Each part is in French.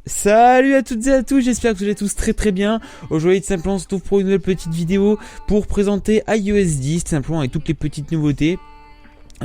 Salut à toutes et à tous, j'espère que vous allez tous très bien. Aujourd'hui tout simplement on se retrouve pour une nouvelle petite vidéo pour présenter iOS 10 tout simplement avec toutes les petites nouveautés.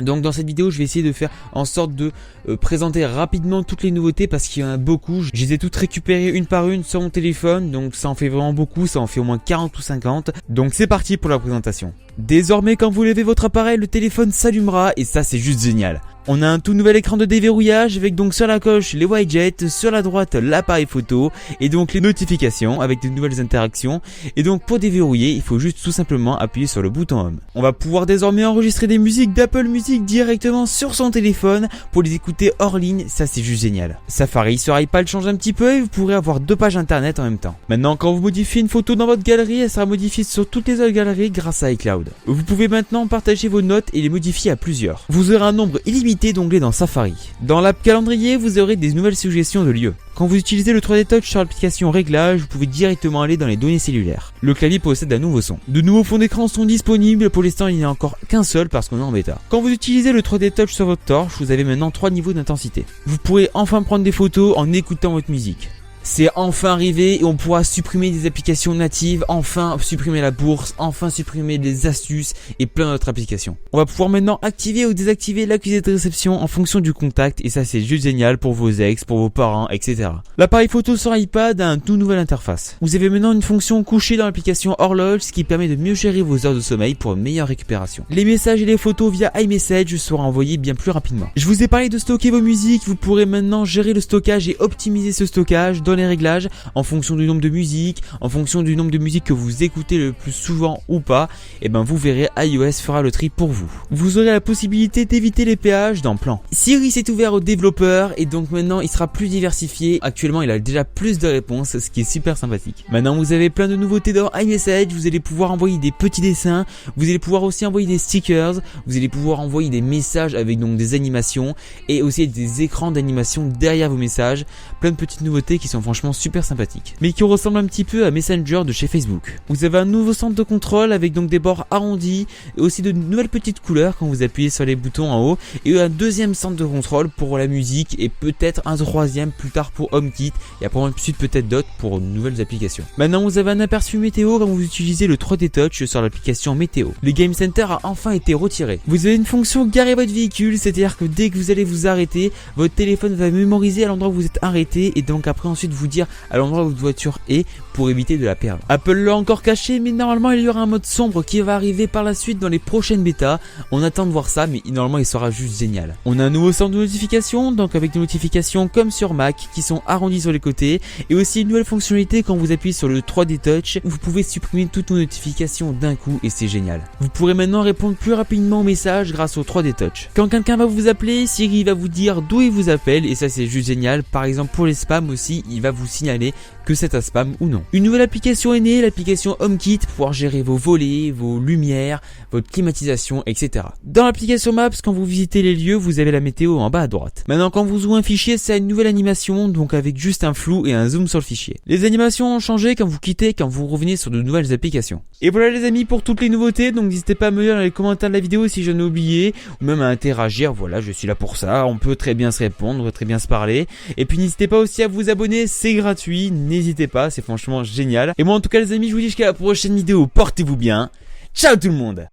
Donc dans cette vidéo je vais essayer de faire en sorte de présenter rapidement toutes les nouveautés parce qu'il y en a beaucoup. Je les ai toutes récupérées une par une sur mon téléphone, donc ça en fait vraiment beaucoup, ça en fait au moins 40 ou 50. Donc c'est parti pour la présentation. Désormais quand vous levez votre appareil, le téléphone s'allumera et ça c'est juste génial. On a un tout nouvel écran de déverrouillage avec donc sur la gauche les widgets, sur la droite l'appareil photo et donc les notifications avec de nouvelles interactions. Et donc pour déverrouiller, il faut juste tout simplement appuyer sur le bouton Home. On va pouvoir désormais enregistrer des musiques d'Apple Music directement sur son téléphone pour les écouter hors ligne, ça c'est juste génial. Safari sur iPad change un petit peu et vous pourrez avoir deux pages internet en même temps. Maintenant quand vous modifiez une photo dans votre galerie, elle sera modifiée sur toutes les autres galeries grâce à iCloud. Vous pouvez maintenant partager vos notes et les modifier à plusieurs. Vous aurez un nombre illimité d'onglets dans Safari. Dans l'app calendrier, vous aurez des nouvelles suggestions de lieux. Quand vous utilisez le 3D Touch sur l'application Réglages, vous pouvez directement aller dans les données cellulaires. Le clavier possède un nouveau son. De nouveaux fonds d'écran sont disponibles, pour l'instant il n'y en a encore qu'un seul parce qu'on est en bêta. Quand vous utilisez le 3D Touch sur votre torche, vous avez maintenant 3 niveaux d'intensité. Vous pourrez enfin prendre des photos en écoutant votre musique. C'est enfin arrivé et on pourra supprimer des applications natives, enfin supprimer la bourse, enfin supprimer des astuces et plein d'autres applications. On va pouvoir maintenant activer ou désactiver l'accusé de réception en fonction du contact et ça c'est juste génial pour vos ex, pour vos parents, etc. L'appareil photo sur iPad a une toute nouvelle interface. Vous avez maintenant une fonction couchée dans l'application Horloge, ce qui permet de mieux gérer vos heures de sommeil pour une meilleure récupération. Les messages et les photos via iMessage seront envoyés bien plus rapidement. Je vous ai parlé de stocker vos musiques, vous pourrez maintenant gérer le stockage et optimiser ce stockage dans les réglages en fonction du nombre de musiques, en fonction du nombre de musiques que vous écoutez le plus souvent ou pas, et ben vous verrez iOS fera le tri pour vous. Vous aurez la possibilité d'éviter les péages dans Plan. Siri s'est ouvert aux développeurs et donc maintenant il sera plus diversifié. Actuellement il a déjà plus de réponses, ce qui est super sympathique. Maintenant vous avez plein de nouveautés dans iMessage, vous allez pouvoir envoyer des petits dessins, vous allez pouvoir aussi envoyer des stickers, vous allez pouvoir envoyer des messages avec donc des animations et aussi des écrans d'animation derrière vos messages. Plein de petites nouveautés qui sont franchement super sympathiques, mais qui ressemblent un petit peu à Messenger de chez Facebook. Vous avez un nouveau centre de contrôle avec donc des bords arrondis et aussi de nouvelles petites couleurs quand vous appuyez sur les boutons en haut, et un deuxième centre de contrôle pour la musique et peut-être un troisième plus tard pour HomeKit et après ensuite peut-être d'autres pour de nouvelles applications. Maintenant vous avez un aperçu météo quand vous utilisez le 3D Touch sur l'application météo. Le Game Center a enfin été retiré. Vous avez une fonction garer votre véhicule, c'est-à-dire que dès que vous allez vous arrêter, votre téléphone va mémoriser à l'endroit où vous êtes arrêté et donc après ensuite vous dire à l'endroit où votre voiture est pour éviter de la perdre. Apple l'a encore caché, mais normalement il y aura un mode sombre qui va arriver par la suite dans les prochaines bêtas. On attend de voir ça, mais normalement il sera juste génial. On a un nouveau centre de notification, donc avec des notifications comme sur Mac qui sont arrondies sur les côtés, et aussi une nouvelle fonctionnalité quand vous appuyez sur le 3D Touch, vous pouvez supprimer toutes vos notifications d'un coup et c'est génial. Vous pourrez maintenant répondre plus rapidement aux messages grâce au 3D Touch. Quand quelqu'un va vous appeler, Siri va vous dire d'où il vous appelle et ça c'est juste génial. Par exemple pour les spams aussi, il va vous signaler que c'est un spam ou non. Une nouvelle application est née, l'application HomeKit, pour pouvoir gérer vos volets, vos lumières, votre climatisation, etc. Dans l'application Maps, quand vous visitez les lieux, vous avez la météo en bas à droite. Maintenant, quand vous ouvrez un fichier, ça a une nouvelle animation, donc avec juste un flou et un zoom sur le fichier. Les animations ont changé quand vous quittez, quand vous revenez sur de nouvelles applications. Et voilà les amis pour toutes les nouveautés, donc n'hésitez pas à me dire dans les commentaires de la vidéo si j'en ai oublié, ou même à interagir, voilà, je suis là pour ça, on peut très bien se répondre, très bien se parler. Et puis n'hésitez pas aussi à vous abonner, c'est gratuit, n'hésitez pas, c'est franchement génial. Et moi en tout cas les amis, je vous dis jusqu'à la prochaine vidéo, portez-vous bien, ciao tout le monde.